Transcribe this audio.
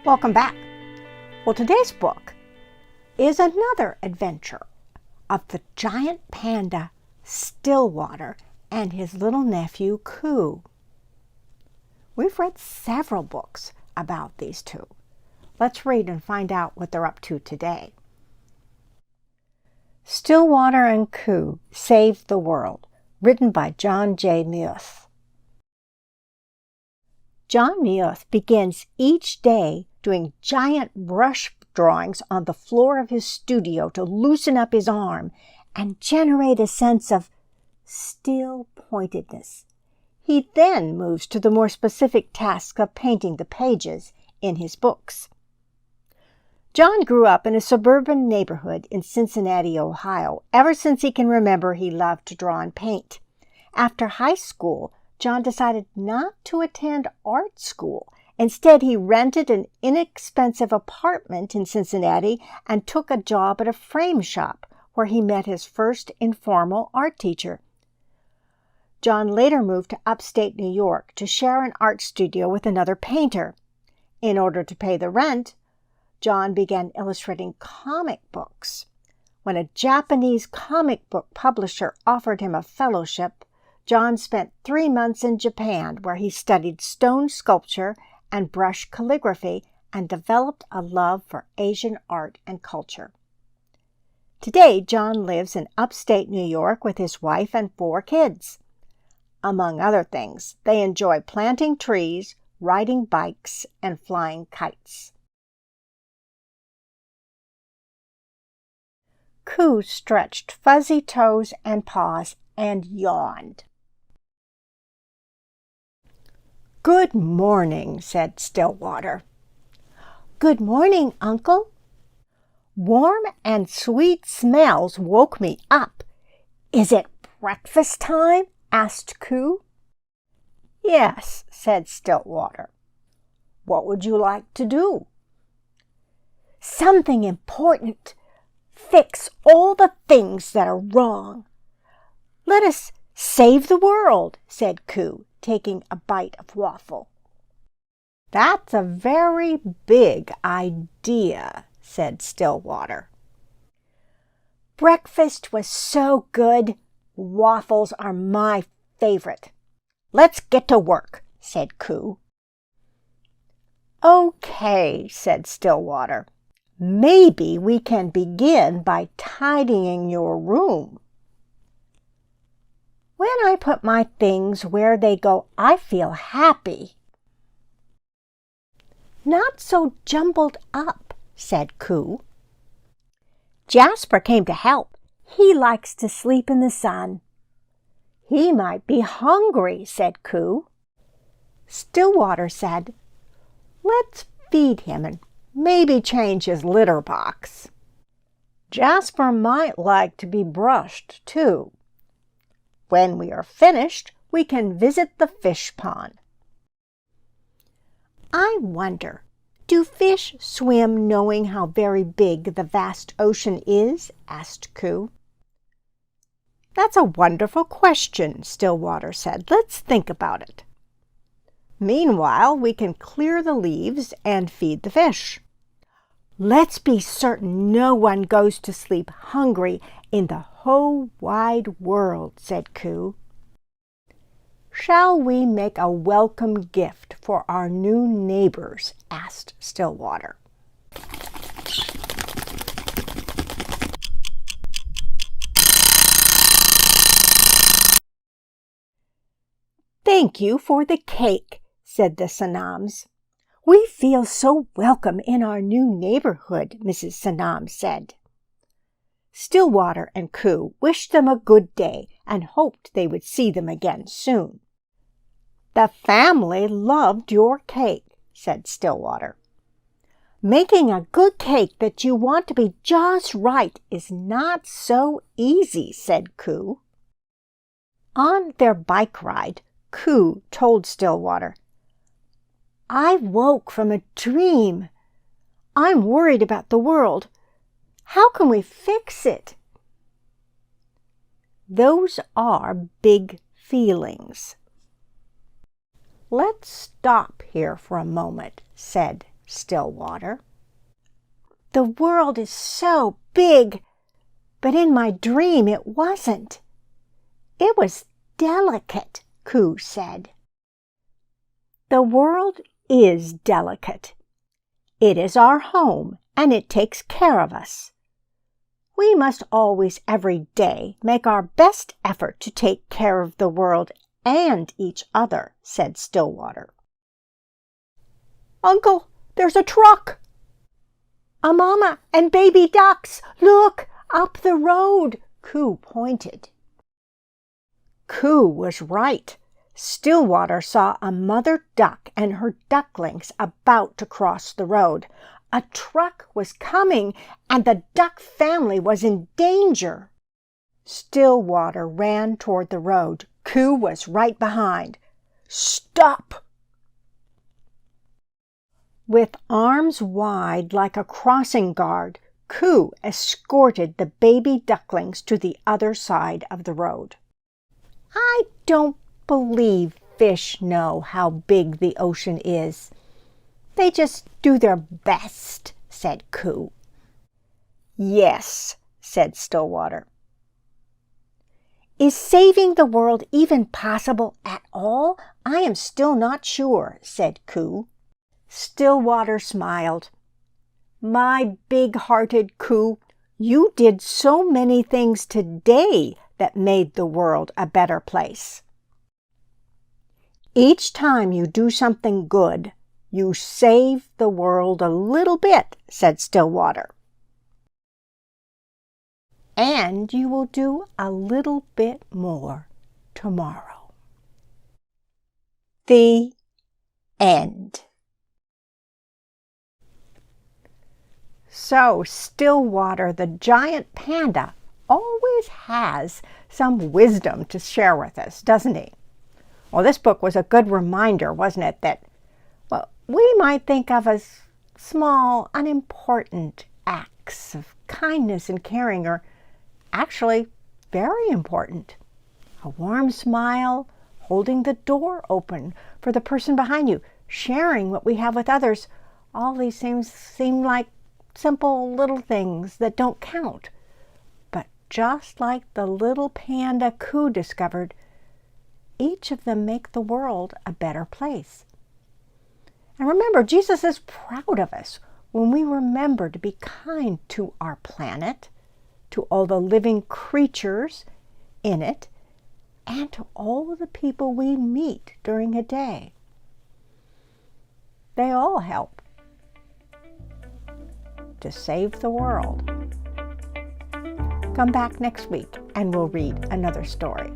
Welcome back. Well, today's book is another adventure of the giant panda Stillwater and his little nephew Coo. We've read several books about these two. Let's read and find out what they're up to today. Stillwater and Coo Saved the World, written by John J. Muth. John Muth begins each day doing giant brush drawings on the floor of his studio to loosen up his arm and generate a sense of still pointedness. He then moves to the more specific task of painting the pages in his books. John grew up in a suburban neighborhood in Cincinnati, Ohio. Ever since he can remember, he loved to draw and paint. After high school, John decided not to attend art school. Instead, he rented an inexpensive apartment in Cincinnati and took a job at a frame shop where he met his first informal art teacher. John later moved to upstate New York to share an art studio with another painter. In order to pay the rent, John began illustrating comic books. When a Japanese comic book publisher offered him a fellowship, John spent 3 months in Japan where he studied stone sculpture and brush calligraphy and developed a love for Asian art and culture. Today, John lives in upstate New York with his wife and 4 kids. Among other things, they enjoy planting trees, riding bikes, and flying kites. Coo stretched fuzzy toes and paws and yawned. "Good morning," said Stillwater. "Good morning, Uncle." "Warm and sweet smells woke me up. Is it breakfast time?" asked Coo. "Yes," said Stillwater. "What would you like to do?" "Something important. Fix all the things that are wrong. Let us save the world," said Coo, taking a bite of waffle. "That's a very big idea," said Stillwater. "Breakfast was so good. Waffles are my favorite. Let's get to work," said Coo. "Okay," said Stillwater. "Maybe we can begin by tidying your room." "When I put my things where they go, I feel happy." "Not so jumbled up," said Coo. "Jasper came to help. He likes to sleep in the sun." "He might be hungry," said Coo. Stillwater said, "Let's feed him and maybe change his litter box. Jasper might like to be brushed, too. When we are finished, we can visit the fish pond." "I wonder, do fish swim knowing how very big the vast ocean is?" asked Coo. "That's a wonderful question," Stillwater said. "Let's think about it. Meanwhile, we can clear the leaves and feed the fish. Let's be certain no one goes to sleep hungry in the whole wide world," said Coo. "Shall we make a welcome gift for our new neighbors?" asked Stillwater. "Thank you for the cake," said the Sanams. "We feel so welcome in our new neighborhood," Mrs. Sanam said. Stillwater and Coo wished them a good day and hoped they would see them again soon. "The family loved your cake," said Stillwater. "Making a good cake that you want to be just right is not so easy," said Coo. On their bike ride, Coo told Stillwater, "I woke from a dream. I'm worried about the world. How can we fix it?" "Those are big feelings." "Let's stop here for a moment," said Stillwater. The world is so big, but in my dream it wasn't. It was delicate, Coo said. The world is delicate. It is our home, and it takes care of us. We must always, every day, make our best effort to take care of the world and each other, said Stillwater. Uncle, there's a truck! A mama and baby ducks! Look, up the road! Coo pointed. Coo was right. Stillwater saw a mother duck and her ducklings about to cross the road. A truck was coming, and the duck family was in danger. Stillwater ran toward the road. Coo was right behind. Stop! With arms wide like a crossing guard, Coo escorted the baby ducklings to the other side of the road. I don't believe fish know how big the ocean is. They just do their best, said Coo. Yes, said Stillwater. Is saving the world even possible at all? I am still not sure, said Coo. Stillwater smiled. My big-hearted Coo, you did so many things today that made the world a better place. Each time you do something good, you save the world a little bit, said Stillwater. And you will do a little bit more tomorrow. The end. So Stillwater the giant panda always has some wisdom to share with us, doesn't he? Well, this book was a good reminder, wasn't it, that what we might think of as small, unimportant acts of kindness and caring are actually very important. A warm smile, holding the door open for the person behind you, sharing what we have with others, all these things seem like simple little things that don't count. But just like the little panda Coo discovered, each of them make the world a better place. And remember, Jesus is proud of us when we remember to be kind to our planet, to all the living creatures in it, and to all the people we meet during a day. They all help to save the world. Come back next week and we'll read another story.